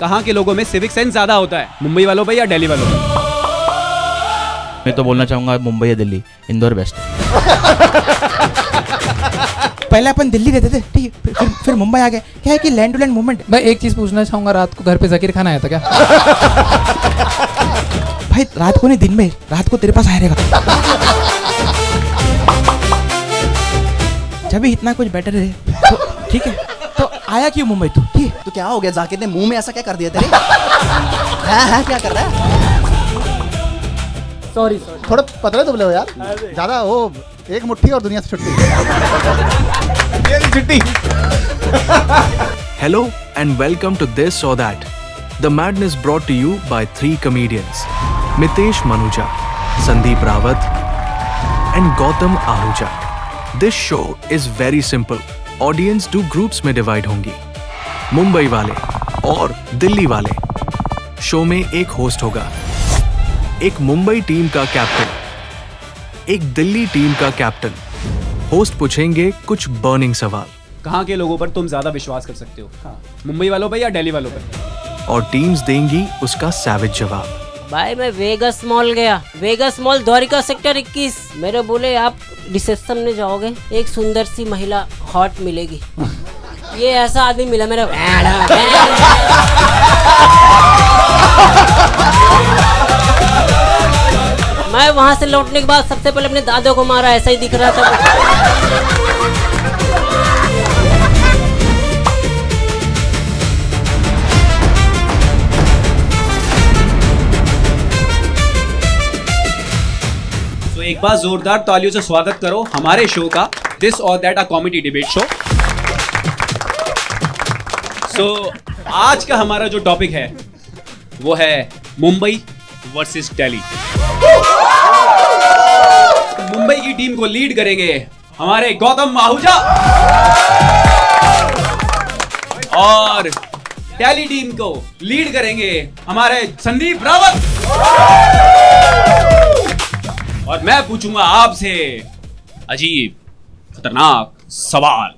कहाँ के लोगों में सिविक सेंस ज्यादा होता है, मुंबई वालों पे या दिल्ली वालों पे? मैं तो बोलना चाहूंगा मुंबई या दिल्ली, इंदौर बेस्ट है। पहले अपन दिल्ली रहते थे, ठीक है, फिर मुंबई आ गए। क्या है कि लैंड टू लैंड मूवमेंट। मैं एक चीज पूछना चाहूंगा, रात को घर पे जकीर खान आया था क्या? भाई रात को नहीं, दिन में, रात को तेरे पास आया रहेगा। जब भी इतना कुछ बेटर है तो ठीक है, तो आया क्यों मुंबई तू? ठीक है, तो क्या हो गया, जाकिर ने मुंह में ऐसा क्या कर दिया तेरे? है क्या कर रहा है? सॉरी थोड़ा पतले दुबले हो यार, ज्यादा वो एक मुट्ठी और दुनिया से छुट्टी। Hello and welcome to This or That. The madness brought to you by 3 comedians, Mitesh Manuja, Sandeep Rawat and Gautam Ahuja. This show is very simple. Audience 2 groups में डिवाइड होंगी, मुंबई वाले और दिल्ली वाले। शो में एक होस्ट होगा, एक Mumbai team का कैप्टन, एक दिल्ली टीम का कैप्टन। होस्ट पूछेंगे कुछ बर्निंग सवाल कहाँ के लोगों पर तुम ज्यादा विश्वास कर सकते हो, मुंबई वालों पे या दिल्ली वालों पे? और टीम्स देंगी उसका सैवेज जवाब। भाई मैं वेगस मॉल गया, वेगस मॉल द्वारिका सेक्टर 21। मेरे बोले आप रिसेप्शन में जाओगे, एक सुंदर सी महिला हॉट मिलेगी। ये ऐसा आदमी मिला मेरा। मैं वहां से लौटने के बाद सबसे पहले अपने दादो को मारा, ऐसा ही दिख रहा था। तो एक बार जोरदार तालियों से स्वागत करो हमारे शो का, दिस और that, a comedy debate show. So आज का हमारा जो टॉपिक है वो है मुंबई वर्सेस दिल्ली। मुंबई की टीम को लीड करेंगे हमारे गौतम आहूजा और दिल्ली टीम को लीड करेंगे हमारे संदीप रावत। और मैं पूछूंगा आपसे अजीब खतरनाक सवाल,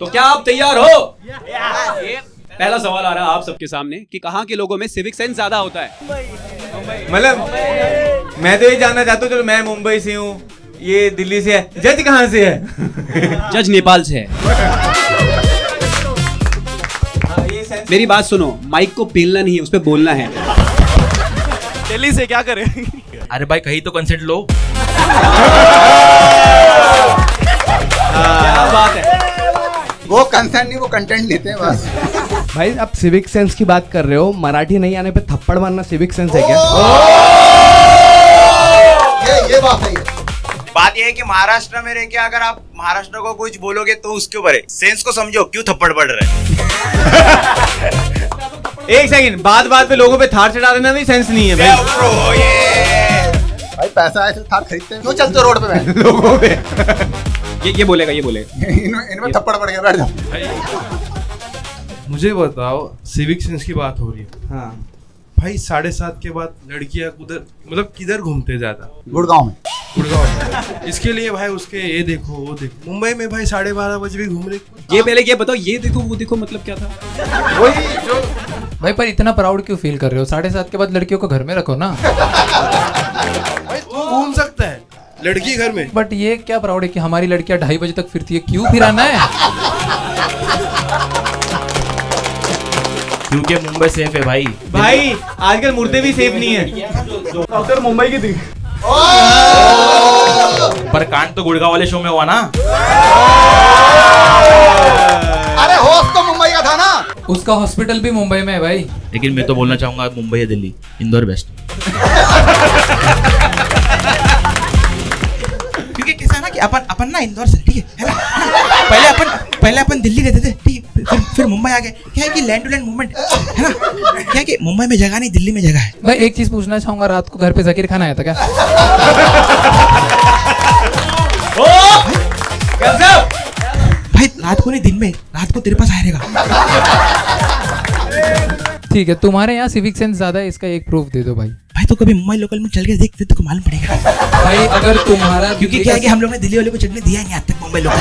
तो क्या आप तैयार हो? पहला सवाल आ रहा है आप सबके सामने कि कहाँ के लोगों में सिविक सेंस ज्यादा होता है? मतलब मैं तो ये जानना चाहता हूँ, चलो मैं मुंबई से हूँ, ये दिल्ली से है, जज कहाँ से है? जज नेपाल से है। मेरी बात सुनो, माइक को पेलना नहीं है, उस पे बोलना है। दिल्ली से क्या करे? अरे भाई कहीं तो कंसेंट लो। क्या बात है, वो कंसेंट नहीं, वो कंटेंट लेते हैं बस। भाई आप सिविक सेंस की बात कर रहे हो, मराठी नहीं आने पे थप्पड़ मारना सिविक सेंस है क्या? ये बात है। बात ये है कि महाराष्ट्र में रह के अगर आप महाराष्ट्र को कुछ बोलोगे तो उसके ऊपर है, सेंस को समझो, क्यों थप्पड़ पड़ रहा है। एक सेकंड, बात पे लोगों पे थार चढ़ा देना भी सेंस नहीं है भाई। भाई पैसा आए थार खरीदते हैं, क्यों चलते हो रोड पे? मैं लोगों पे ये बोलेगा, ये बोले इनमें थप्पड़ पड़ गया, बैठ जाओ। मुझे बताओ, सिविक सेंस की बात हो रही है, हाँ भाई 7:30 के बाद लड़कियां उधर मतलब किधर घूमते ज्यादा? गुड़गांव में। गुड़गांव में। इसके लिए भाई उसके ये देखो वो देखो, मुंबई में भाई 12:30 बजे भी घूम रहे। ये पहले ये बताओ, ये देखो वो देखो मतलब क्या था? वही जो भाई पर इतना प्राउड क्यों फील कर रहे हो? 7:30 के बाद लड़कियों को घर में रखो ना। भाई तू घूम सकता है, लड़की घर में। बट ये क्या प्राउड है कि हमारी लड़कियां 2:30 बजे तक फिरती है? क्यों फिराना है? क्योंकि मुंबई सेफ है भाई। भाई आजकल मुर्दे भी सेफ नहीं है। डॉक्टर मुंबई की थी। पर कांड तो गुड़गांव वाले शो में हुआ ना। अरे होस्ट तो मुंबई का था ना। उसका हॉस्पिटल भी मुंबई में है भाई। लेकिन मैं तो बोलना चाहूंगा मुंबई या दिल्ली, इंदौर बेस्ट। क्योंकि कैसा ना कि अपन ना इंदौर से, ठीक है ना? पहले अपन दिल्ली रहते थे, ठीक है, फिर मुंबई आ गए। क्या है कि लैंड टू लैंड मूवमेंट है ना? क्या है कि मुंबई में जगह नहीं, दिल्ली में जगह है। मैं एक चीज पूछना चाहूंगा, रात को घर पे जकीर खान आया था क्या? भाई रात को नहीं, दिन में, रात को तेरे पास आया रहेगा। ठीक है, तुम्हारे यहाँ सिविक सेंस ज्यादा है, इसका एक प्रूफ दे दो भाई। भाई तो कभी मुंबई लोकल में चल के देख, फिर तो मालूम पड़ेगा। भाई अगर तुम्हारा क्योंकि क्या है कि हम लोग ने दिल्ली वाले को चढ़ने दिया नहीं आज तक मुंबई लोकल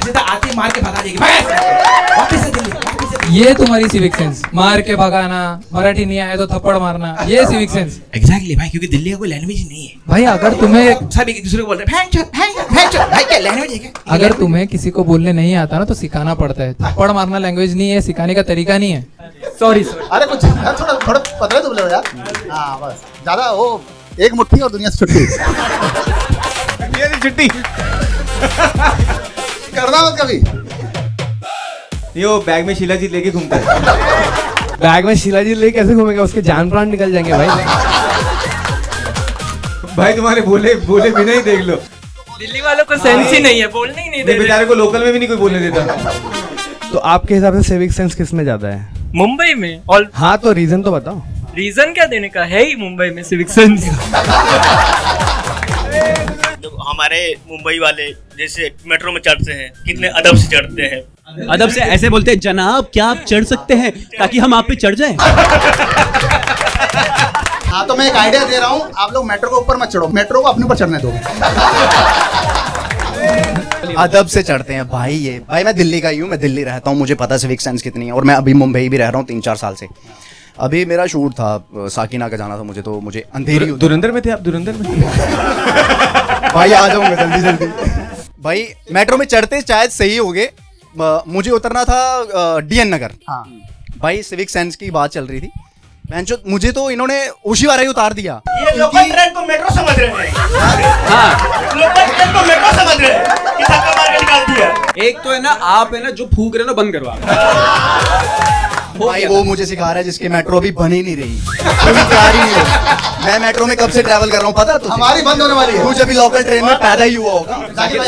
में। सीधा आते मार के भगा देगी वापस से दिल्ली, वापस से ये तुम्हारी सिविक सेंस, मार के भगाना, मराठी नहीं आया तो थप्पड़ मारना, ये सिविक सेंस। एग्जैक्टली भाई, क्योंकि दिल्ली का कोई लैंग्वेज ही नहीं है भाई अगर तुम्हें सब एक दूसरे को बोल रहे हैं भाई, क्या लैंग्वेज है क्या? अगर तुम्हें किसी को बोलने नहीं आता ना तो सिखाना पड़ता है। थप्पड़ मारना लैंग्वेज नहीं है, सिखाने का तरीका नहीं है। सॉरी अरे कुछ यार, थोड़ा थोड़ा पतले दुबले हो यार। हाँ बस, ज्यादा वो एक मुट्ठी और दुनिया से छुट्टी छुट्टी करना मत कभी। ये वो बैग में शिलाजीत लेके घूमता है। बैग में शिलाजीत लेके कैसे घूमेगा? उसके जान प्राण निकल जाएंगे भाई। भाई तुम्हारे बोले बोले बिना ही देख लो, दिल्ली वालों को सेंस ही नहीं है, बोलने ही नहीं देते। बेचारे को लोकल में भी नहीं कोई बोलने देता। तो आपके हिसाब से सिविक सेंस किस में ज्यादा है? मुंबई में। और हाँ तो रीजन तो बताओ। रीजन क्या देने का है ही मुंबई में सिविक सेंस। हमारे मुंबई वाले जैसे मेट्रो में चढ़ते हैं, कितने अदब से चढ़ते हैं। अदब से ऐसे बोलते हैं, जनाब क्या आप चढ़ सकते हैं ताकि हम आप पे चढ़ जाएं? हाँ तो मैं एक आइडिया दे रहा हूँ, आप लोग मेट्रो के ऊपर मत चढ़ो, मेट्रो को अपने ऊपर चढ़ने दो। अदब से चढ़ते हैं भाई। ये भाई मैं दिल्ली का ही हूँ, मैं दिल्ली रहता हूँ, मुझे पता है सिविक सेंस कितनी है। और मैं अभी मुंबई भी रह रहा हूँ 3-4 साल से। अभी मेरा शूट था, साकिना का जाना था मुझे, तो मुझे अंधेरी धुरंधर में थे आप? धुरंधर में भाई आ जाऊंगा जल्दी जल्दी। भाई मेट्रो में चढ़ते शायद सही हो गए, मुझे उतरना था डीएन नगर। हाँ भाई सिविक सेंस की बात चल रही थी, मुझे तो इन्होंने ओशीवारा ही उतार दिया। ये लोकल ट्रेन को मेट्रो समझ रहे हैं। हाँ, लोकल ट्रेन को मेट्रो समझ रहे हैं कि धक्का मार के निकाल दिया। एक तो है ना, आप है ना जो फूक रहे हो ना, बंद करवा। भाई वो मुझे सिखा रहा है जिसकी मेट्रो अभी बन ही नहीं रही, कभी तैयार ही नहीं हो। मैं मेट्रो में कब से ट्रैवल कर रहा हूँ पता तुझे? हमारी बंद होने वाली है। तू जब लॉकल ट्रेन में पैदा ही हुआ होगा।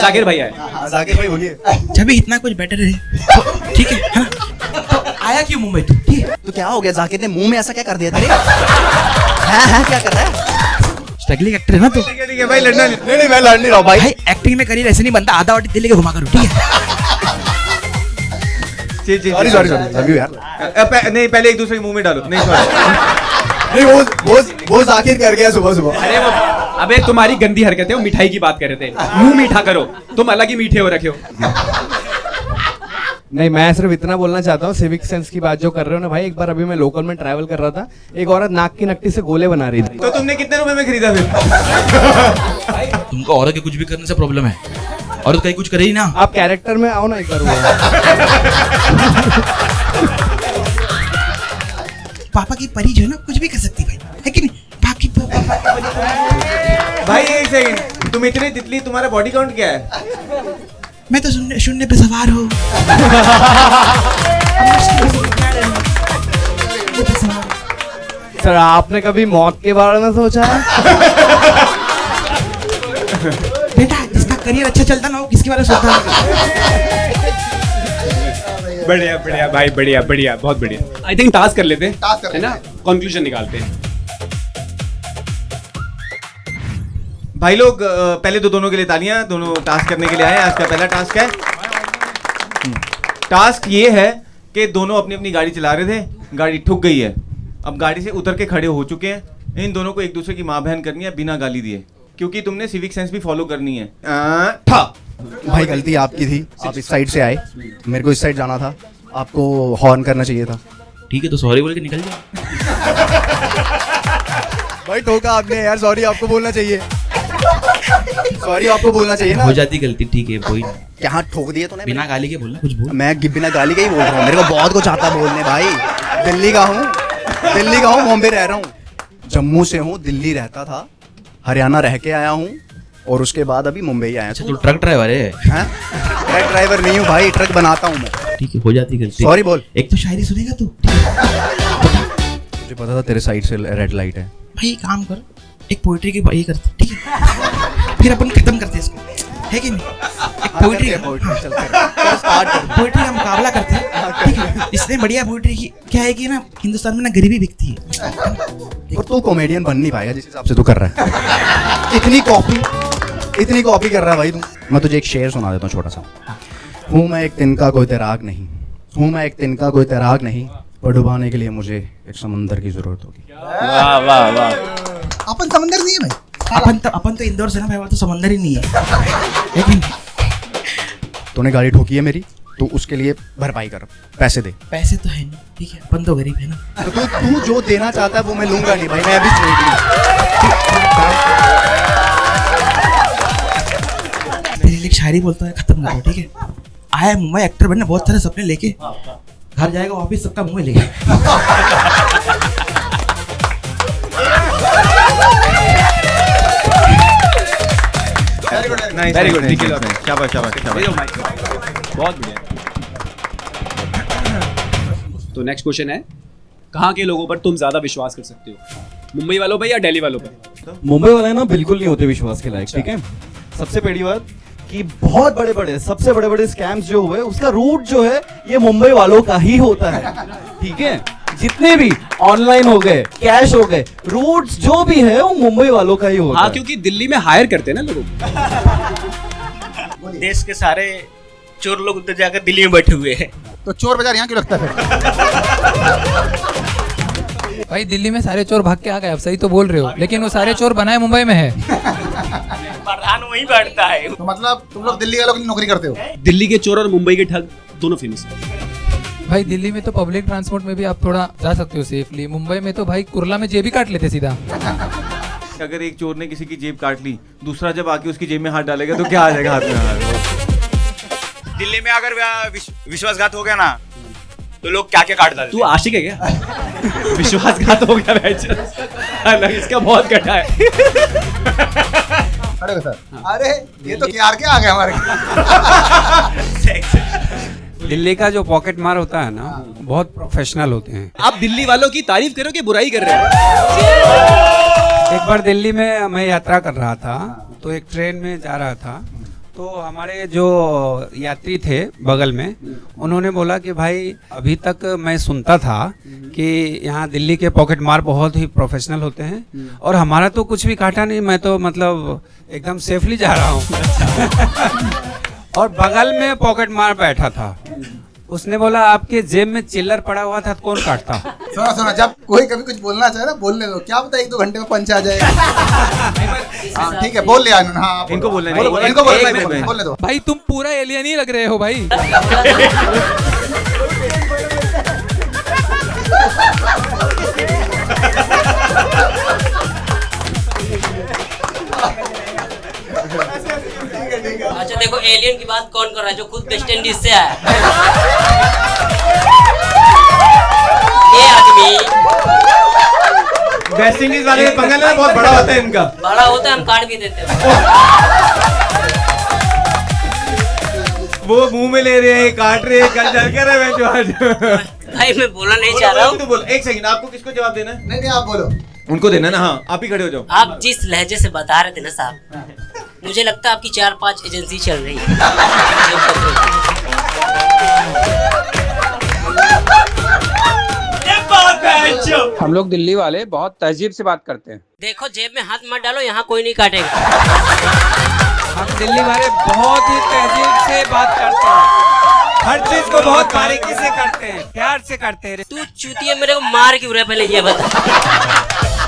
जाकिर भाई आए। जाकिर भाई बोलिए। जब भी इतना कुछ बेटर है तो ठीक है हाँ? तो आया क्यों मुंबई तू? ठीक है तो क्या हो गया? जाकिर ने मुंह में ऐसा क्या कर दिया तेरे? हाँ क्या कर रहा है? स्ट्रगलिंग एक्टर है ना तो। ठीक है भाई, लड़ना नहीं मैं लड़ नहीं रहा हूँ भाई। भाई एक्टिंग में करियर ऐसे नहीं बनता, आधा वाटी दिल्ली के घुमा करो, ठीक है? सॉरी लव यू यार। नहीं, पहले एक दूसरे के मुंह में डालो। नहीं सॉरी, नहीं वो जाकिर कर गया सुबह। अरे वो, अबे तुम्हारी गंदी हरकतें, वो मिठाई की बात कर रहे थे। मुंह मीठा करो, तुम अलग ही मीठे हो रखे हो। नहीं मैं सिर्फ इतना बोलना चाहता हूँ, सिविक सेंस की बात जो कर रहे हो ना भाई, एक बार अभी मैं लोकल में ट्रैवल कर रहा था, एक औरत नाक की नक्टी से गोले बना रही थी। तो तुमने कितने रुपए में खरीदा फिर? तुमको औरत के कुछ भी करने से प्रॉब्लम है, औरत कहीं कुछ करे ही ना। आप कैरेक्टर में आओ ना एक बार। पापा की परी जो है ना कुछ भी कर सकती भाई, है कि नहीं? पापा की परी। भाई एक सेकंड, तुम इतने तितली, तुम्हारा बॉडी काउंट क्या है? मैं तो शून्य पे सवार हूँ। सर आपने कभी मौत के बारे में सोचा है? बेटा जिसका करियर अच्छा चलता ना हो किसके बारे में सोचता बढ़िया बढ़िया भाई, बढ़िया बढ़िया, बहुत बढ़िया। आई थिंक टास्क कर लेते हैं, टास्क कर है ना, कंक्लूजन निकालते हैं। भाई लोग पहले तो दोनों के लिए तालियां, दोनों टास्क करने के लिए आए। आज का पहला टास्क है, टास्क ये है कि दोनों अपनी अपनी गाड़ी चला रहे थे, गाड़ी ठुक गई है, अब गाड़ी से उतर के खड़े हो चुके हैं। इन दोनों को एक दूसरे की माँ बहन करनी है बिना गाली दिए, क्योंकि तुमने सिविक सेंस भी फॉलो करनी है। भाई गलती आपकी थी, आप इस साइड से आए, मेरे को इस साइड जाना था, आपको हॉर्न करना चाहिए था। ठीक है तो सॉरी बोल के निकल जाओ। भाई ठोका आपने यार, सॉरी आपको बोलना चाहिए। सॉरी आपको बोलना चाहिए ना। हो जाती गलती, ठीक है कोई नहीं। क्या ठोक दिए तूने? बिना गाली के बोलना, कुछ बोल। मैं बिना गाली के ही बोल रहा हूँ, मेरे को बहुत कुछ आता बोलने भाई। दिल्ली का हूँ, बॉम्बे रह रहा हूँ, जम्मू से हूँ, दिल्ली रहता था, हरियाणा रह के आया हूँ, और उसके बाद अभी मुंबई आया। अच्छा तू ट्रक ड्राइवर है? ट्रक ड्राइवर नहीं हूँ भाई, ट्रक बनाता हूँ मैं। ठीक है हो जाती गलती। सॉरी बोल। एक तो शायरी सुनेगा तू? मुझे पता था तेरे साइड से रेड लाइट है। भाई काम कर, एक पोइट्री की ये करते, ठीक है? फिर अपन खत्म करते इसको, है कि नहीं? एक पोइट्री का मुकाबला करते हैं, ठीक है? इसलिए बढ़िया पोइट्री की क्या है कि ना, हिंदुस्तान में ना गरीबी बिकती है। और तू कॉमेडियन बन नहीं पाएगा जिस हिसाब से तू कर रहा है। इतनी कॉपी कर रहा है भाई तू। मैं तुझे एक शेर सुना देता हूँ छोटा सा। हूँ मैं एक तिनका कोई तैराक नहीं, हूँ मैं एक तिनका कोई तैराक नहीं, पर डुबाने के लिए मुझे एक समंदर की जरूरत होगी। वाह वाह वाह। अपन समंदर नहीं है भाई। अपन तो इंदौर से ना भाई, वो तो समंदर ही नहीं है, लेकिन तूने गाड़ी ठोकी है मेरी, तो उसके लिए भरपाई कर, पैसे दे। पैसे तो है नहीं, ठीक है, अपन तो गरीब है ना। तो तू जो देना चाहता है वो मैं लूंगा नहीं भाई, मैं अभी तेरे लिए एक शायरी बोलता है, खत्म करो, ठीक है। आया मुंबई एक्टर बनने, बहुत सारे सपने लेके, घर जाएगा वापिस सबका मुंह में लेके। वेरी गुड, शाबाश शाबाश शाबाश। बहुत बढ़िया। तो नेक्स्ट क्वेश्चन है, कहाँ के लोगों पर तुम ज्यादा विश्वास कर सकते हो, मुंबई वालों पर या दिल्ली वालों पर? मुंबई वाले ना बिल्कुल नहीं होते विश्वास के लायक, ठीक है। सबसे पहली बात कि बहुत बड़े बड़े, सबसे बड़े बड़े स्कैम्स जो हुए उसका रूट जो है ये मुंबई वालों का ही होता है, ठीक है। जितने भी ऑनलाइन हो गए, कैश हो गए, रूट्स जो भी है वो मुंबई वालों का ही होता है। हाँ, क्योंकि दिल्ली में हायर करते हैं ना लोगों को। देश के सारे चोर लोग उधर जाकर दिल्ली में बैठे हुए हैं। तो चोर बाजार यहाँ क्यों लगता है? भाई दिल्ली में सारे चोर भाग के आ गए, अब सही तो बोल रहे हो, लेकिन वो सारे चोर बनाए मुंबई में है। प्रधान वहीं बैठता है। तो मतलब तुम लोग दिल्ली वालों की नौकरी करते हो? दिल्ली के चोर और मुंबई के ठग दोनों फेमस है। भाई दिल्ली में तो पब्लिक ट्रांसपोर्ट में भी आप थोड़ा जा सकते हो सेफली, मुंबई में तो भाई कुर्ला में जेब ही काट लेते सीधा। अगर एक चोर ने किसी की जेब काट ली, दूसरा जब आके उसकी जेब में हाथ डालेगा तो क्या आ जाएगा हाथ में? दिल्ली में अगर विश्वासघात हो गया ना तो लोग क्या क्या काट डालते। तू आशिक है क्या? विश्वासघात हो गया भाई, इसका बहुत घटा है। खड़े हो सर। अरे ये तो क्या आ गया हमारे। दिल्ली का जो पॉकेट मार होता है ना, बहुत प्रोफेशनल होते हैं। आप दिल्ली वालों की तारीफ करो कि बुराई कर रहे हो? एक बार दिल्ली में मैं यात्रा कर रहा था, तो एक ट्रेन में जा रहा था, तो हमारे जो यात्री थे बगल में, उन्होंने बोला कि भाई अभी तक मैं सुनता था कि यहाँ दिल्ली के पॉकेट मार बहुत ही प्रोफेशनल होते हैं, और हमारा तो कुछ भी काटा नहीं, मैं तो मतलब एकदम सेफली जा रहा हूँ। और बगल में पॉकेट मार बैठा था, उसने बोला आपके जेब में चिल्लर पड़ा हुआ था तो कौन काटता? सुना, जब कोई कभी कुछ बोलना चाहे ना बोलने दो, क्या पता 1-2 घंटे में पंच आ जाएगा। हाँ ठीक है, बोल लिया इन्होंने। हाँ इनको बोलना है, इनको बोलने दो। भाई तुम पूरा एलियन ही लग रहे हो भाई। अच्छा देखो, एलियन की बात कौन कर रहा है? जो खुद वेस्ट इंडीज से आया। ये आदमी वेस्ट इंडीज वाले पंगा लेना बहुत बड़ा होता है इनका। बड़ा होता है, हम काट भी देते हैं। वो मुंह में ले रहे हैं, काट रहे हैं, कल जल कर रहे हैं जो आज। भाई मैं बोलना नहीं चाह रहा हूँ। तू बोल, एक सेकंड, आपको किसको जवाब देना है? नहीं आप बोलो। उनको देना ना। हाँ आप ही खड़े हो जाओ। आप जिस लहजे से बता रहे थे ना साहब, मुझे लगता है आपकी 4-5 एजेंसी चल रही है। हम लोग दिल्ली वाले बहुत तहजीब से बात करते हैं। देखो जेब में हाथ मत डालो, यहाँ कोई नहीं काटेगा। हम दिल्ली वाले बहुत ही तहजीब से बात करते हैं, हर चीज को बहुत बारीकी से करते हैं, प्यार से करते हैं। तू चूतिया मेरे को मार क्यों रहा है, पहले ये बता।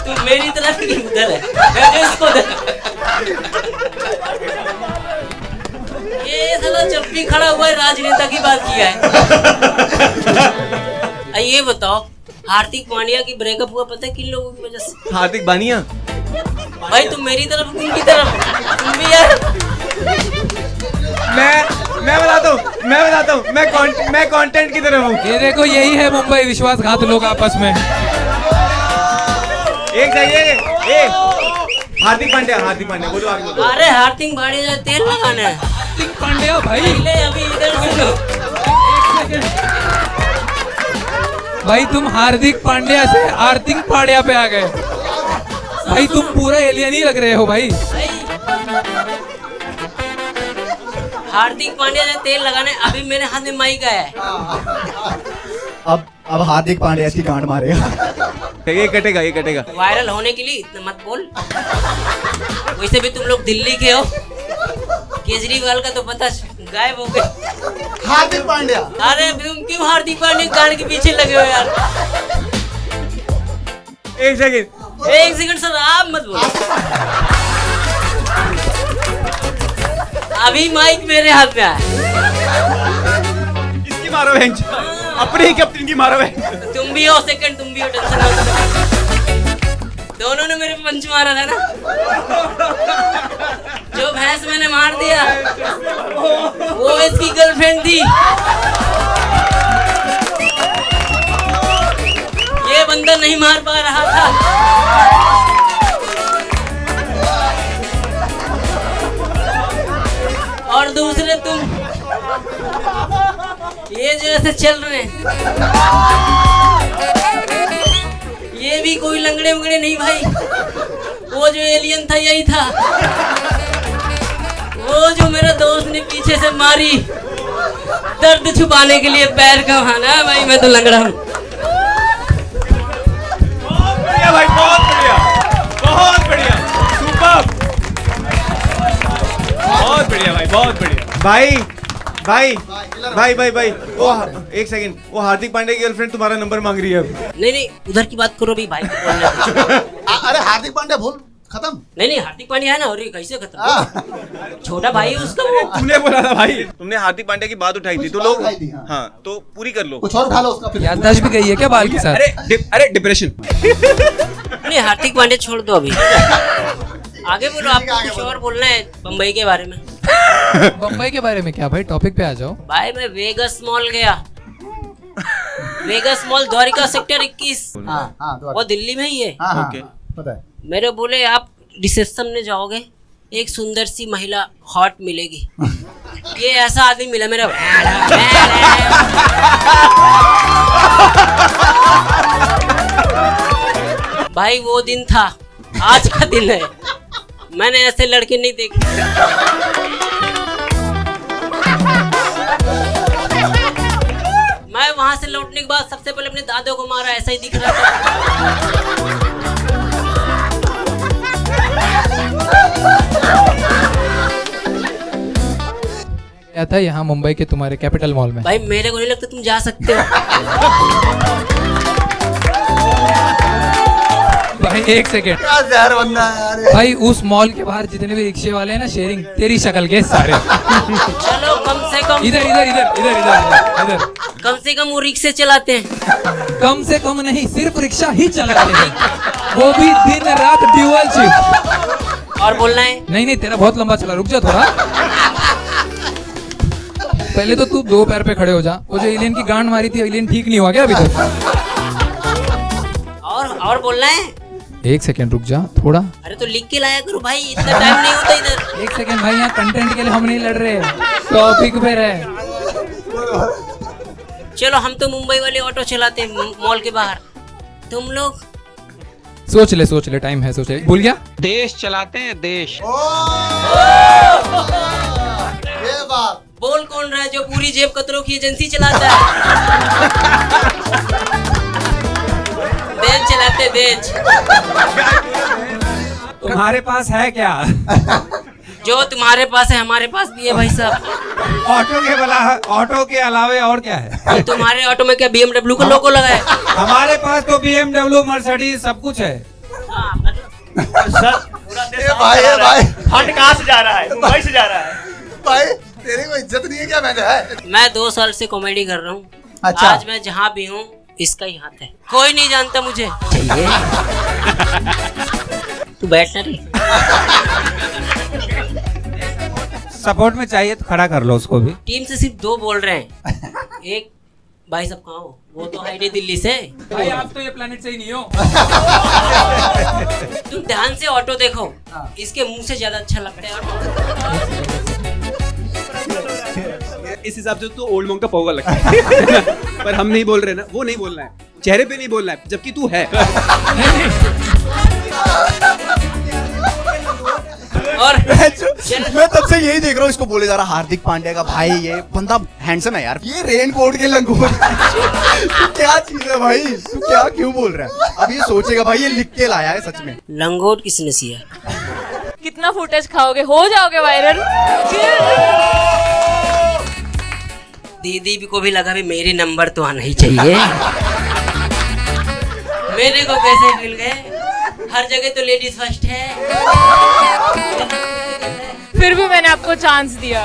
तू मेरी तरफ की उधर है, मैं इसको ये साला जब भी खड़ा हुआ है राजनेता की बात किया है। ये बताओ, हार्दिक पांड्या की ब्रेकअप हुआ पता है किन लोगों की वजह से? हार्दिक बानिया। भाई तुम मेरी तरफ, उनकी तरफ, तुम भी यार। मैं बताता हूँ, मैं कंटेंट की तरफ हूँ। ये देखो, यही है मुंबई, विश्वासघात लोग आपस में। एक चाहिए, हार्दिक पांड्या बोलो, आगे बोलो। अरे हार्दिक पांड्या तेल लगाना है। हार्दिक पांड्या भाई, अभी इधर सुनो भाई, तुम हार्दिक पांड्या से हार्दिक पांड्या पे आ गए। भाई तुम पूरा एलियन ही लग रहे हो भाई। हार्दिक पांड्या ने तेल लगाना है, अभी मेरे हाथ में माइक आया है। अब हार्दिक पांड्या की गांड मारेगा। ये कटेगा। वायरल होने के लिए इतना मत बोल। वैसे भी तुम लोग दिल्ली के हो, केजरीवाल का तो पता गायब हो गए। हार्दिक पांड्या, अरे तुम क्यों हार्दिक पांड्या गान के पीछे लगे हो यार? एक सेकंड सर, आप मत बोलो। अभी माइक मेरे हाथ में आया। इसकी मारो बेंच, अपने ही कैप्टन की मारो बेंच। तुम भी हो सेकंड, तुम भी हो, टेंशन मत। दोनों ने मेरे पे पंच मारा था ना, जो भैंस मैंने मार दिया वो इसकी गर्लफ्रेंड थी। ये बंदा नहीं मार पा रहा था। और दूसरे तुम, ये जो ऐसे चल रहे हैं, ये भी कोई लंगड़े उंगड़े नहीं भाई। वो जो एलियन था यही था। वो जो मेरा दोस्त ने पीछे से मारी, दर्द छुपाने के लिए पैर का बहाना। भाई मैं तो लंगड़ा हूँ। बढ़िया भाई, बहुत बढ़िया, बहुत बढ़िया, सुपर, बहुत बढ़िया भाई, बहुत बढ़िया। भाई भाई भाई भाई भाई वो एक सेकंड, वो हार्दिक पांड्या की गर्लफ्रेंड तुम्हारा नंबर मांग रही है अब। नहीं नहीं, उधर की बात करो भी भाई। अरे हार्दिक पांड्या भूल खत्म। नहीं हार्दिक पांड्या है ना, और ये कैसे खत्म? छोटा भाई है उसका वो। तूने बोला था भाई, तुमने हार्दिक पांड्या की बात उठाई थी तो लोग, हाँ तो पूरी कर लो। कुछ और उठा लो उसका फिर। याददाश्त भी गई है क्या बाल के साथ? अरे डिप्रेशन। नहीं हार्दिक पांड्या छोड़ दो अभी, आगे बोलो। आपको कुछ और बोलना है बम्बई के बारे में? बम्बई के बारे में क्या भाई, टॉपिक पे आ जाओ। भाई मैं वेगस मॉल गया। Vegas mall Dwarka sector 21। वो दिल्ली में ही है। पता है। मेरे बोले आप रिसेप्शन में जाओगे, एक सुंदर सी महिला हॉट मिलेगी। ये ऐसा आदमी मिला मेरा। भाई वो दिन था, आज का दिन है। मैंने ऐसे लड़के नहीं देखे। मैं वहां से लौटने के बाद सबसे पहले अपने दादो को मारा, ऐसा ही दिख रहा था। क्या था यहाँ मुंबई के तुम्हारे कैपिटल मॉल में? भाई मेरे को नहीं लगता तुम जा सकते हो। भाई एक सेकेंड, क्या जहर बंदा है यार। भाई उस मॉल के बाहर जितने भी रिक्शे वाले हैं ना, शेयरिंग तेरी शक्ल के सारे। चलो कम से कम इधर इधर इधर इधर इधर इधर, कम से कम वो रिक्शे चलाते हैं। कम से कम नहीं, सिर्फ रिक्शा ही चलाते हैं, वो भी दिन रात ड्यूअल शिफ्ट। और बोलना है? नहीं नहीं, तेरा बहुत लंबा चला, रुक जा थोड़ा। पहले तो तू दो पैर पे खड़े हो जा। वो जो एलियन की गांड मारी थी, एलियन ठीक नहीं हुआ क्या अभी तक? और बोलना है? एक सेकेंड रुक जा थोड़ा। अरे तो लिख के लाया करो भाई, इतना टाइम नहीं होता इधर। एक सेकेंड भाई, यहाँ कंटेंट के लिए हम नहीं लड़ रहे, टॉपिक पे रहे। चलो हम तो मुंबई वाले ऑटो चलाते हैं मॉल के बाहर, तुम लोग सोच ले, टाइम है, सोच ले। भूल गया? देश चलाते हैं, देश। ये बात बोल कौन रहा है जो पूरी जेब कतरों की एजेंसी चलाता है? देश चलाते, देश। तुम्हारे पास है क्या? जो तुम्हारे पास है हमारे पास भी है भाई साहब। ऑटो के अलावे और क्या है? और तुम्हारे ऑटो में क्या BMW का लोगो लगा है? हमारे पास तो BMW, मर्सिडीज सब कुछ है। भाई फंड कहाँ से जा रहा है? मुंबई से जा रहा है। भाई तेरी कोई इज्जत नहीं है क्या? मैंने है। मैं 2 साल से कॉमेडी कर रहा हूँ। अच्छा। आज मैं जहाँ भी हूँ इसका ही हाथ है, कोई नहीं जानता मुझे। तू बैठना नहीं। सपोर्ट में चाहिए तो खड़ा कर लो उसको भी। टीम से सिर्फ 2 बोल रहे हैं। एक भाई साहब कहाँ हो? वो तो आईडी दिल्ली से। भाई आप तो ये प्लेनेट से ही नहीं हो। तुम ध्यान से ऑटो देखो, इसके मुंह से ज्यादा अच्छा लगता है ऑटो। इस हिसाब से तो ओल्ड मॉन्क का पौगा लगता है। पर हम नहीं बोल रहे ना, वो नहीं बोलना है, चेहरे पे नहीं बोलना है, जबकि तू है। और मैं तब से यही देख रहा हूँ, इसको बोले जा रहा हार्दिक पांड्या का भाई, ये बंदा हैंडसम है यार। ये रेनकोट के लंगोट क्या चीज है भाई? तू क्या क्यों बोल रहा है? अब ये सोचेगा भाई, ये लिख के लाया है सच में। लंगोट किसने सिया? कितना फुटेज खाओगे? हो जाओगे वायरल। दीदी को भी लगा भी मेरी नंबर तो आना ही चाहिए। मेरे को कैसे मिल गए? हर जगह तो लेडीज फर्स्ट है। फिर भी मैंने आपको चांस दिया।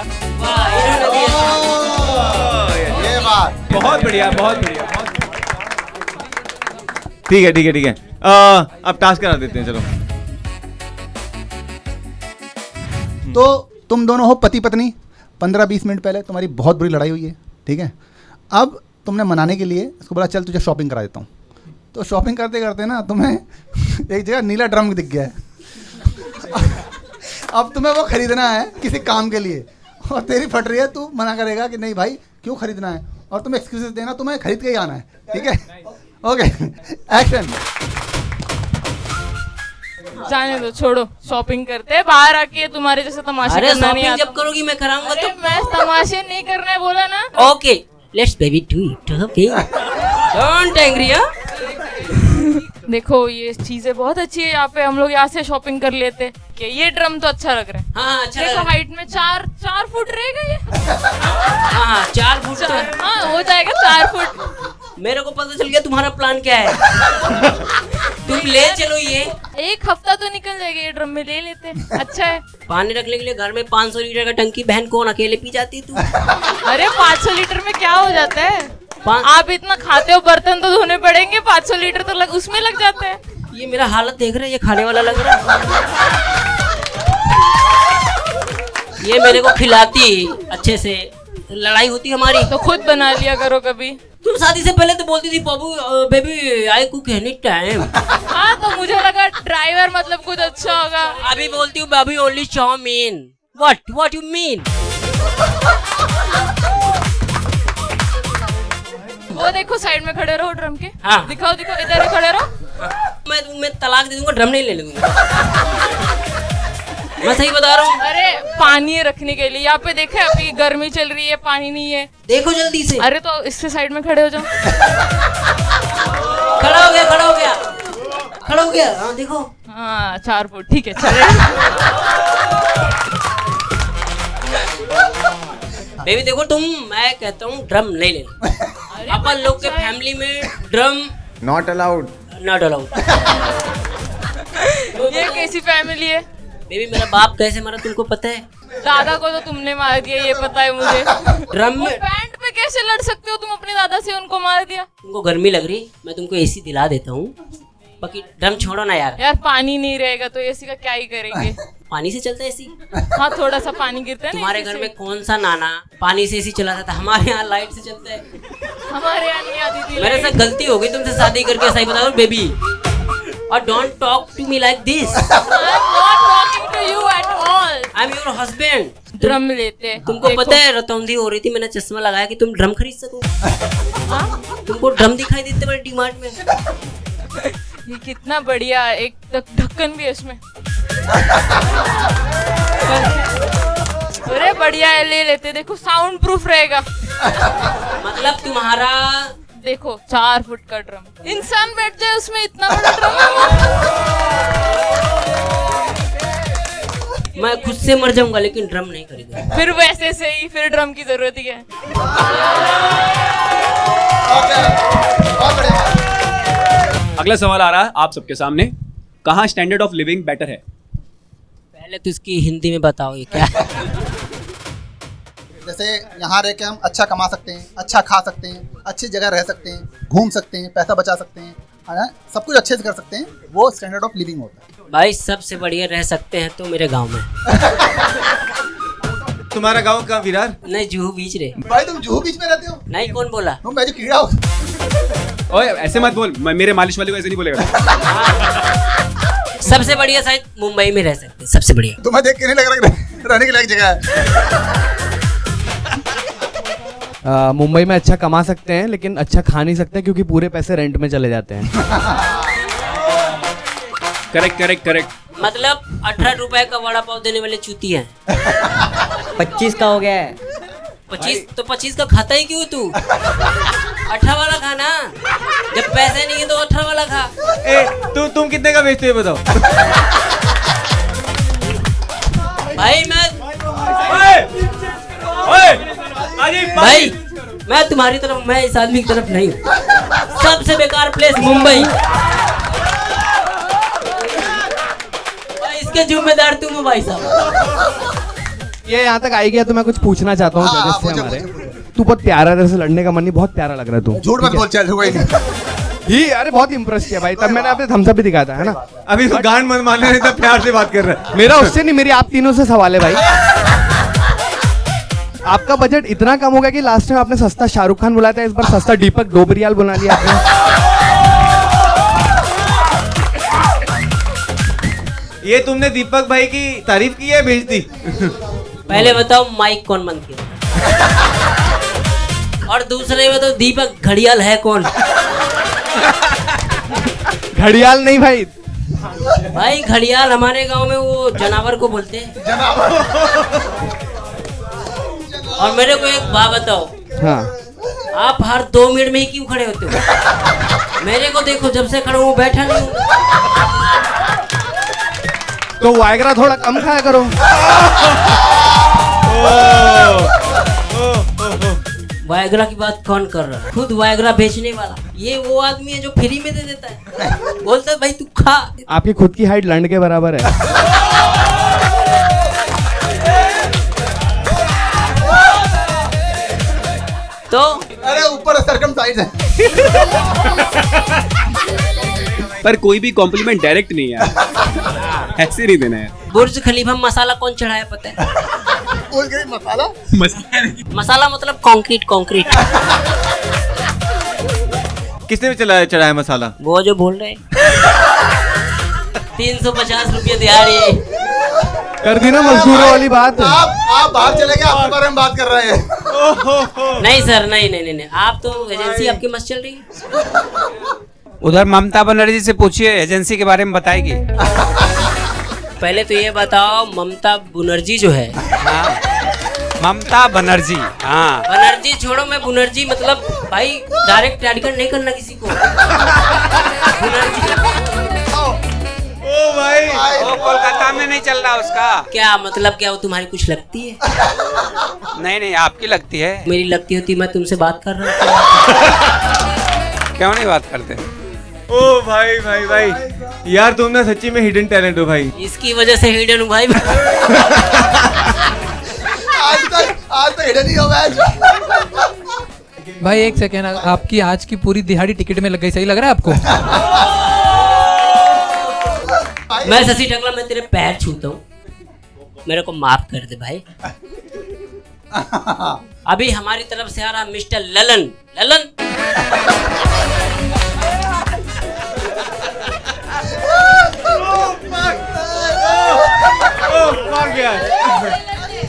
ये बात बहुत बढ़िया, बहुत बढ़िया। ठीक है ठीक है ठीक है, अब टास्क करा देते हैं, चलो। तो तुम दोनों हो पति पत्नी, 15-20 मिनट पहले तुम्हारी बहुत बुरी लड़ाई हुई है, ठीक है। अब तुमने मनाने के लिए इसको बोला चल तुझे शॉपिंग करा देता हूँ। तो शॉपिंग करते करते ना तुम्हें एक जगह नीला ड्रम दिख गया है। अब तुम्हें वो खरीदना है किसी काम के लिए, और तेरी फट रही है, तू मना करेगा कि नहीं भाई क्यों खरीदना है, और तुम्हें एक्सक्यूजेस देना, तुम्हें खरीद के ही आना है, ठीक है। Okay, action. जाने दो, छोड़ो, शॉपिंग करते हैं, बाहर आके तुम्हारे जैसे तमाशे अरे करना नहीं शॉपिंग आता। जब करोगी मैं कराऊंगा तो। मैं तमाशे नहीं करने बोला ना। Okay, let's baby do it. Okay, don't angry. देखो ये चीजें बहुत अच्छी है, यहाँ पे हम लोग यहाँ से शॉपिंग कर लेते कि ये ड्रम तो अच्छा लग रहा है। हाँ, अच्छा देखो लग रहा है। हाइट में 4 फुट रहेगा ये। हाँ 4 फुट तो। हाँ हो जाएगा 4 फुट। मेरे को पता चल गया तुम्हारा प्लान क्या है। तुम ले चलो ये। 1 हफ्ता तो निकल जाएगा, ये ड्रम में ले लेते हैं, अच्छा है। पानी रखने के लिए घर में 500 लीटर का टंकी, बहन कौन अकेले पी जाती तू। अरे 500 लीटर में क्या हो जाता है, आप इतना खाते हो, बर्तन तो धोने पड़ेंगे, 500 लीटर तो उसमें लग जाता है। ये मेरा हालत देख रहे हैं, ये खाने वाला लग रहा है। ये मेरे को खिलाती अच्छे से, लड़ाई होती हमारी तो खुद बना लिया करो कभी। तुम शादी से पहले तो बोलती थी बाबू baby I cook any time. हाँ तो मुझे लगा ड्राइवर मतलब कुछ अच्छा होगा। अभी बोलती हूँ बाबू only chowmein. What you mean. वो देखो साइड में खड़े रहो ड्रम के। हाँ। दिखाओ इधर ही खड़े रहो। मैं तलाक दे दूंगा, ड्रम नहीं ले लूंगा। मैं सही बता रहा हूँ। अरे पानी है रखने के लिए, यहाँ पे देखा अभी गर्मी चल रही है, पानी नहीं है। देखो जल्दी से। अरे तो इससे साइड में खड़े हो जाओ। खड़ा हो गया। हाँ देखो। हाँ 4 फुट, ठीक है चले। बेबी देखो मैं कहता हूँ ड्रम नहीं लेना। अपन लोग के फैमिली में ड्रम नॉट अलाउड। ये कैसी फैमिली है? बेबी मेरा बाप कैसे मरा तुमको पता है? दादा को तो तुमने मार दिया, ये पता है मुझे। ड्रम में पैंट पे कैसे लड़ सकते हो तुम अपने दादा से, उनको मार दिया। तुमको गर्मी लग रही, मैं तुमको एसी दिला देता हूँ, बाकी ड्रम छोड़ो ना यार। यार पानी नहीं रहेगा तो एसी का क्या ही करेंगे। पानी से चलता है एसी। हाँ थोड़ा सा पानी गिरता है। तुम्हारे घर में कौन सा नाना पानी से एसी चलाता था? हमारे यहाँ लाइट से चलता है। हमारे यहाँ नहीं आती थी। मेरे साथ गलती हो गई तुमसे शादी करके, सही बता रहा हूँ बेबी। और don't talk to me like this. I am your husband. Drum लेते। तुमको पता है रतौंधी हो रही थी, मैंने चश्मा लगाया कि तुम ड्रम खरीद सको। तुमको ड्रम दिखाई देते बड़े डीमार्ट में। ये कितना बढ़िया, एक ढक्कन भी है इसमें। अरे बढ़िया है, ले लेते। देखो साउंड प्रूफ रहेगा। मतलब तुम्हारा देखो 4 फुट का ड्रम, इंसान बैठ जाए उसमें, इतना बड़ा ड्रम है। मैं खुद से मर जाऊंगा लेकिन ड्रम नहीं खरीदूंगा। फिर वैसे से ही फिर ड्रम की जरूरत ही है। अगला सवाल आ रहा है आप सबके सामने। कहाँ स्टैंडर्ड ऑफ लिविंग बेटर है? पहले तो इसकी हिंदी में बताओ ये क्या है। जैसे यहाँ रह के हम अच्छा कमा सकते हैं, अच्छा खा सकते हैं, अच्छी जगह रह सकते हैं, घूम सकते हैं, पैसा बचा सकते हैं, है ना, सब कुछ अच्छे से कर सकते हैं, वो स्टैंडर्ड ऑफ लिविंग होता है। भाई सबसे बढ़िया रह सकते हैं तो मेरे गांव में। तुम्हारा गांव कहाँ विरार? नहीं जुहू बीच रे। भाई तुम जुहू बीच में रहते हो? नहीं, कौन बोला? मैं जो कीड़ा हूँ। ओए ऐसे मत बोल, मेरे मालिश वाले को ऐसे नहीं बोलेगा। सबसे बढ़िया शायद मुंबई में रह सकते हैं, सबसे बढ़िया। तुम्हें देख के नहीं लग रहा रहने की लायक जगह है। मुंबई में अच्छा कमा सकते हैं लेकिन अच्छा खा नहीं सकते क्योंकि पूरे पैसे रेंट में चले जाते हैं। करेक्ट। मतलब 18 रुपए का वड़ा पाव देने वाले चूती हैं। 25 का हो गया है। 25 का खाता ही क्यों तू? 18 वाला खाना, जब पैसे नहीं है तो 18 वाला खा। तुम कितने का बेचते हो बताओ? भाई मैं तुम्हारी तरफ, मैं इस आदमी की तरफ नहीं हूँ। सबसे बेकार प्लेस मुंबई, इसके जिम्मेदार तुम हो भाई साहब। ये यहाँ तक आई गया तो मैं कुछ पूछना चाहता हूँ जजेस से हमारे। तू बहुत प्यारा, तेरे से लड़ने का मन नहीं, बहुत प्यारा लग रहा है तू। झूठ मत बोल, चल कोई नहीं। ही अरे बहुत इंप्रेस किया भाई, तब मैंने आपने थम्स अप भी दिखाया था, है ना? अभी तो गांड मन मारने नहीं था, प्यार से बात कर रहा है। मेरा उससे नहीं, मेरी आप तीनों से सवाल है भाई। आपका बजट इतना कम हो गया कि लास्ट टाइम आपने सस्ता शाहरुख खान बुलाया था, इस बार सस्ता दीपक डोबरियाल बुला लिया आपने। ये तुमने दीपक भाई की तारीफ की है बेइज्जती? पहले बताओ माइक कौन बंद किया, और दूसरे में तो दीपक घड़ियाल है कौन? घड़ियाल नहीं भाई, भाई घड़ियाल हमारे गांव में वो जानवर को बोलते हैं। और मेरे को एक बात बताओ, हाँ आप हर 2 मिनट में ही क्यों खड़े होते हो? मेरे को देखो, जब से खड़ा हूँ बैठा नहीं हूँ। तो वायग्रा थोड़ा कम खाया करो। वायग्रा की बात कौन कर रहा है? खुद वायग्रा बेचने वाला ये वो आदमी है जो फ्री में दे देता है, बोलता है भाई तू खा। आपकी खुद की हाइट लंड के बराबर है। तो अरे ऊपर सर्कमसाइज है। पर कोई भी कॉम्प्लीमेंट डायरेक्ट नहीं है, ऐसे नहीं देना है। बुर्ज खलीफा मसाला कौन चढ़ाया पता है? मसाला मसाला मतलब कंक्रीट। किसने चढ़ाया मसाला? वो जो बोल रहे 350 रुपये दिहाड़ी। कर दी ना मजदूरों वाली बात। आप बाहर चले गए, आपके बारे में बात कर रहे हैं। नहीं सर, नहीं, आप तो एजेंसी आपकी मस्त चल रही है। उधर ममता बनर्जी से पूछिए, एजेंसी के बारे में बताएगी। पहले तो ये बताओ, ममता बनर्जी जो है, ममता बनर्जी, हाँ बनर्जी छोड़ो, मैं बनर्जी मतलब भाई डायरेक्ट टारगेट नहीं करना किसी को। ओ भाई, वो कोलकाता में नहीं चल रहा उसका। क्या मतलब, क्या वो तुम्हारी कुछ लगती है? नहीं, आपकी लगती है। मेरी लगती होती मैं तुमसे बात कर रहा हूँ। क्यों नहीं बात करते? ओ भाई यार, तुम ना सच्ची में हिडन टैलेंट हो भाई। इसकी वजह से हिडन हूँ भाई। आज तक हिडन ही हो गया। भाई एक सेकेंड, आपकी आज की पूरी दिहाड़ी टिकट में लग गई, सही लग रहा है आपको? मैं शशि टकला, मैं तेरे पैर छूता हूँ, मेरे को माफ कर दे भाई। अभी हमारी तरफ से आ रहा मिस्टर ललन।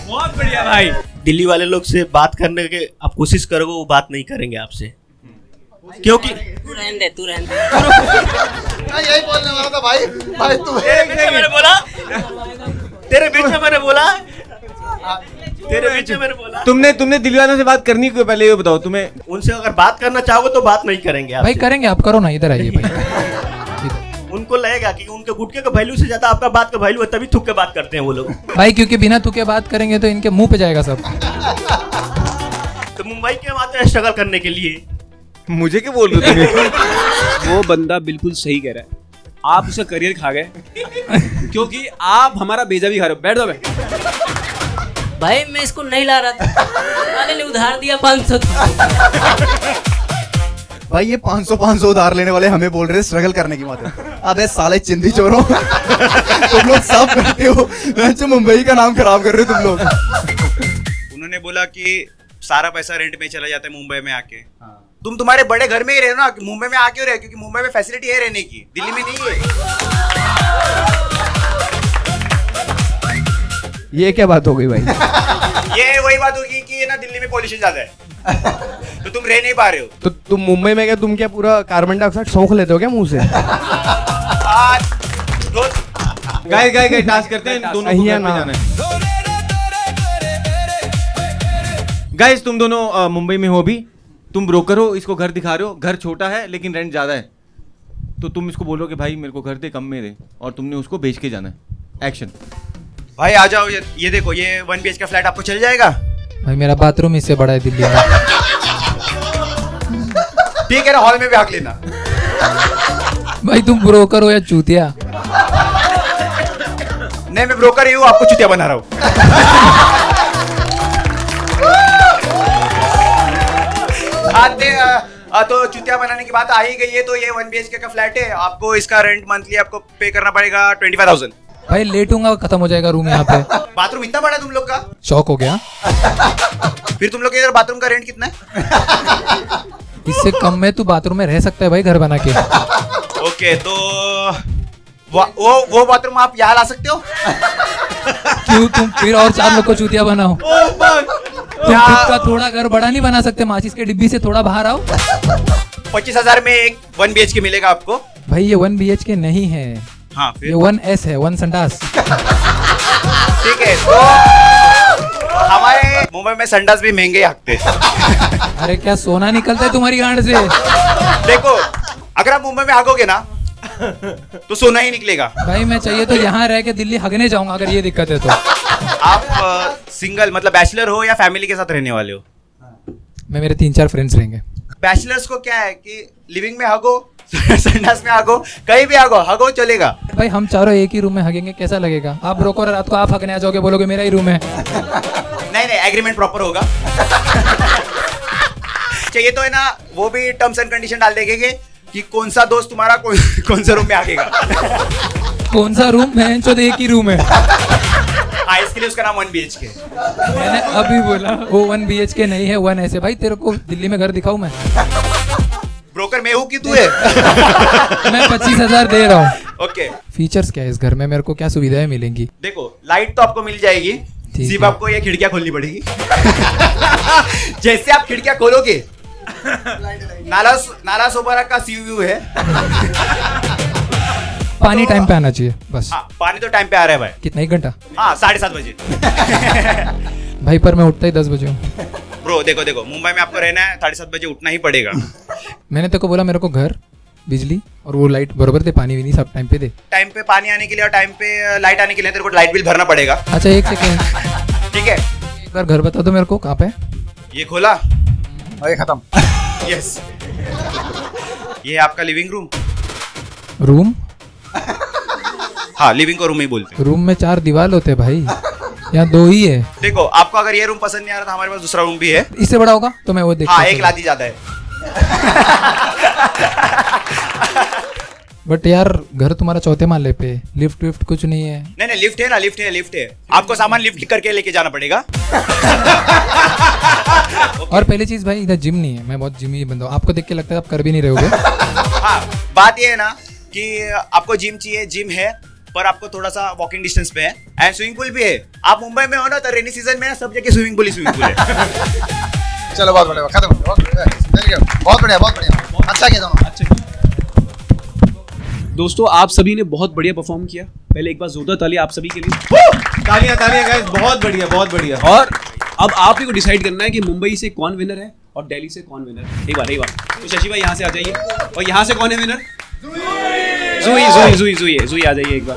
बहुत बढ़िया भाई। दिल्ली वाले लोग से बात करने के आप कोशिश करोगे, वो बात नहीं करेंगे आपसे, क्योंकि तू रहने दे। मैं यही बोलने वाला था भाई तू तेरे बीच में मैंने बोला। तुमने दिल्ली वालों से बात करनी क्यों? पहले ये बताओ, तुम्हें उनसे अगर बात करना चाहोगे तो बात नहीं करेंगे आपसे। भाई करेंगे, आप करो ना, इधर आइए भाई। उनको लगेगा कि उनके गुटके का वैल्यू से ज्यादा आपका बात का वैल्यू है, तभी थूक के बात करते हैं वो लोग। भाई क्योंकि बिना थूके बात करेंगे तो इनके मुंह पे जाएगा सब। तो मुंबई के आते हैं स्ट्रगल करने के लिए। मुझे क्या बोल रहे थे? वो बंदा बिल्कुल सही कह रहा है, आप उसका करियर खा गए, क्योंकि आप हमारा बेजा भी खा रहे हो। बैठ दो भाई, मैं इसको नहीं ला रहा था, वाले ने उधार दिया 500। भाई ये 500 उधार लेने वाले हमें बोल रहे हैं स्ट्रगल करने की बात है। अबे साले चिंदी चोरों, तुम लोग सब करते हो, मुंबई का नाम खराब कर रहे हो तुम लोग। उन्होंने बोला कि सारा पैसा रेंट में चला जाता है मुंबई में आके। तुम तुम्हारे बड़े घर में ही रहो ना, मुंबई में आके रहे, क्योंकि मुंबई में फैसिलिटी है रहने की, दिल्ली में नहीं है। ये क्या बात हो गई भाई? ये वही बात होगी कि ना दिल्ली में पॉल्यूशन ज्यादा है, तो तुम रह नहीं पा रहे हो। तो तुम मुंबई में क्या, तुम क्या पूरा कार्बन डाइऑक्साइड सौंख लेते हो क्या मुंह से? गाइस टास्क करते हैं, दोनों को घर पे जाना है। गाइस तुम दोनों मुंबई में हो अभी, तुम ब्रोकर हो, इसको घर दिखा रहे हो, घर छोटा है लेकिन रेंट ज्यादा है, तो तुम इसको बोलो कि भाई मेरे को घर दे, कम में दे, और तुमने उसको बेच के जाना है। एक्शन। भाई आ जाओ, ये देखो, ये 1 BHK का फ्लैट आपको चल जाएगा। भाई मेरा बाथरूम इससे बड़ा है दिल्ली में। ठीक है ना, हॉल में भी आग लेना। भाई तुम ब्रोकर हो या चूतिया? नहीं, मैं ब्रोकर ही हूँ, आपको चूतिया बना रहा हूँ। तो चुतिया बनाने की बात आ ही गई है, तो ये 1 BHK का फ्लैट है, आपको इसका रेंट मंथली आपको पे करना पड़ेगा 25,000। भाई लेटूंगा खत्म हो जाएगा रूम यहाँ पे। बाथरूम इतना बड़ा है तुम लोग का? शौक हो गया। फिर तुम लोग के इधर बाथरूम का रेंट कितना है? इससे कम में तू बाथरूम में रह सकता है भाई, घर बना के। ओके, तो वो बाथरूम आप यहाँ ला सकते हो? क्यों, तुम फिर और 4 लोग को चूतिया बनाओ? तुम खुद का थोड़ा घर बड़ा नहीं बना सकते? माचिस के डिब्बी से थोड़ा बाहर आओ। 25,000 में एक 1 BHK मिलेगा आपको। भाई ये 1 BHK नहीं है। हाँ, फिर? ये 1S है, 1 संडास। ठीक है, तो हमारे मुंबई में संडास भी महंगे हकते। अरे क्या सोना निकलता है तुम्हारी गांड से? देखो, अगर आप मुंबई में हागोगे ना तो सोना ही निकलेगा। भाई मैं चाहिए तो यहाँ रह के दिल्ली हगने जाऊंगा अगर ये दिक्कत है तो। आप सिंगल मतलब बैचलर हो या फैमिली के साथ रहने वाले हो? मैं, मेरे 3-4 फ्रेंड्स रहेंगे। बैचलर्स को क्या है कि लिविंग में हगो, संडास में हगो, कहीं भी हगो चलेगा। भाई हम चारों एक ही रूम में हगेंगे, कैसा लगेगा? आप रोको, रात को आप हगने आ जाओगे, बोलोगे मेरा ही रूम है। नहीं, एग्रीमेंट प्रॉपर होगा। चाहिए तो है ना, वो भी टर्म्स एंड कंडीशन डाल देंगे कि कौन सा दोस्त तुम्हारा कौन सा रूम में आगेगा। कौन सा रूम है? एक ही रूम है। हाँ, इसके लिए उसका नाम 1 BHK। मैंने अभी बोला वो 1 BHK नहीं है, 1S है। भाई तेरे को दिल्ली में घर दिखाऊं मैं? ब्रोकर मैं हूँ कि तू है? मैं 25,000 दे रहा हूँ। ओके, फीचर्स क्या है इस घर में? मेरे को क्या सुविधाएं मिलेंगी? देखो, लाइट तो आपको मिल जाएगी, सिर्फ आपको ये खिड़कियां खोलनी पड़ेगी। जैसे आप खिड़कियां खोलोगे, नाला सोपारा का सी व्यू है। पानी टाइम पे आना चाहिए बस। हाँ, पानी तो टाइम पे आ रहा है भाई। कितना, 1 घंटा? हाँ, 7:30 बजे। भाई पर मैं उठता ही 10 बजे हूँ। ब्रो देखो, मुंबई में आपको रहना है, 7:30 बजे उठना ही पड़ेगा। मैंने तेरे को बोला मेरे को घर, बिजली और वो लाइट बरोबर दे, पानी भी नहीं, सब टाइम पे दे। टाइम पे पानी आने के लिए और टाइम पे लाइट आने के लिए तेरे को लाइट बिल भरना पड़ेगा। अच्छा 1 सेकेंड, ठीक है, एक बार घर बता दो मेरे को, कहाँ पे? ये खोला और ये खत्म। यस, ये आपका लिविंग रूम। हाँ, लिविंग को रूम ही बोलते हैं। रूम में 4 दीवार होते हैं भाई, यहाँ 2 ही है। देखो, आपको अगर ये रूम पसंद नहीं आ रहा था, हमारे पास दूसरा रूम भी है। इससे बड़ा होगा तो मैं वो देख। हाँ, 1 लादी ज्यादा है। बट यार घर तुम्हारा 4थे माले पे, लिफ्ट विफ्ट कुछ नहीं है? नहीं, लिफ्ट है ना, लिफ्ट है। आपको सामान लिफ्ट करके लेके जाना पड़ेगा। और पहली चीज भाई, इधर जिम नहीं है। मैं बहुत जिमी बंदा हूँ, आपको देख के लगता है आप कर भी नहीं रहोगे। हाँ, बात ये है ना कि आपको जिम चाहिए, जिम है, पर आपको थोड़ा सा वॉकिंग डिस्टेंस पे है, एंड स्विमिंग पूल भी है। आप मुंबई में हो ना, तो रेनी सीजन में ना सब जगह स्विमिंग पूल है। चलो, बहुत बढ़िया, खत्म, बहुत बढ़िया, अच्छा किया दोनों। दोस्तों, आप सभी ने बहुत बढ़िया परफॉर्म किया। पहले एक बार जोरदार तालियां आप सभी के लिए। तालियां गाइस, बहुत बढ़िया। और अब आप ही को डिसाइड करना है कि मुंबई से कौन विनर है और दिल्ली से कौन विनर है। एक बार तो शशि भाई यहाँ से आ जाइए, और यहाँ से कौन है विनर? जुई आ जाइए एक बार।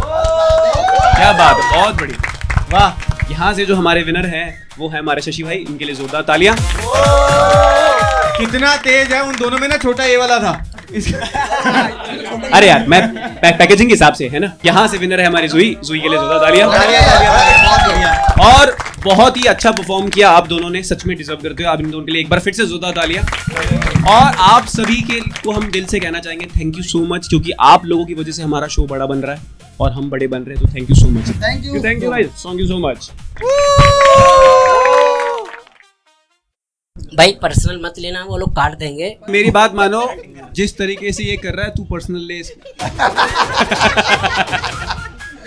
क्या बात है, बहुत बढ़िया, वाह। यहाँ से जो हमारे विनर हैं वो है हमारे शशि भाई, इनके लिए जोरदार तालियां। कितना तेज है, उन दोनों में ना छोटा ये वाला था। अरे यार, मैं पैकेजिंग के हिसाब से है ना। यहाँ से विनर है हमारी जुई के लिए जोरदार तालियां। और बहुत ही अच्छा परफॉर्म किया आप दोनों ने, सच में डिजर्व करते हो। आप इन दोनों के लिए एक बार फिर से जोरदार तालियां। और आप सभी के को हम दिल से कहना चाहेंगे थैंक यू सो मच, क्योंकि आप लोगों की वजह से हमारा शो बड़ा बन रहा है और हम बड़े बन रहे हैं। तो thank you so much. Thank you guys, thank you so much. भाई पर्सनल मत लेना, वो लोग काट देंगे। मेरी बात मानो, जिस तरीके से ये कर रहा है तू पर्सनल ले।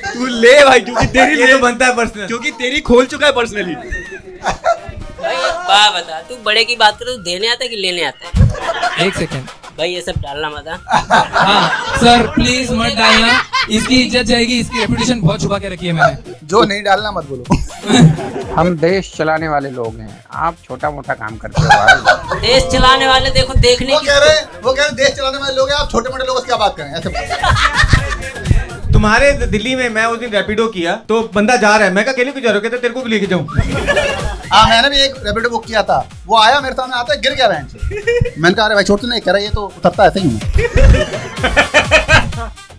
तू ले भाई, क्योंकि तेरी ये तो बनता है पर्सनल, क्योंकि तेरी खोल चुका है पर्सनली। भाई एक बात बता, तू बड़े की बात कर, तू देने आता है कि लेने आता है? 1 सेकेंड भाई ये सब डालना मत। हाँ सर प्लीज मत डालना, इसकी इज्जत जाएगी, इसकी रेपुटेशन बहुत छुपा के रखी है मैंने। जो नहीं डालना मत बोलो। हम देश चलाने वाले लोग हैं, आप छोटा मोटा काम करते हो भाई। देश चलाने वाले देखो, देखने वो कह रहे देश चलाने वाले लोग हैं, आप छोटे मोटे लोगों से क्या बात करें ऐसे। तुम्हारे दिल्ली में मैं उस दिन रैपिडो किया तो बंदा जा रहा है, मैं कहा अकेले क्यों जा रहे हो, कहते तेरे को भी लेके जाऊं। हाँ, मैंने भी एक रैपिडो बुक किया था, वो आया मेरे सामने, आता है गिर गया वैन से। मैंने कहा अरे भाई छोड़ तो नहीं, कह रहा ये तो उतरता ऐसे ही हूँ।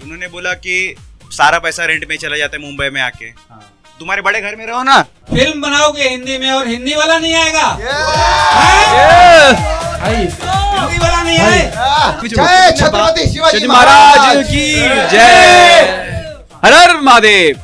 उन्होंने बोला कि सारा पैसा रेंट में चला जाता है मुंबई में आके। तुम्हारे बड़े घर में रहो ना। फिल्म बनाओगे हिंदी में और हिंदी वाला नहीं आएगा। हिंदी वाला नहीं है। जय छत्रपति शिवाजी महाराज की जय। हर हर महादेव।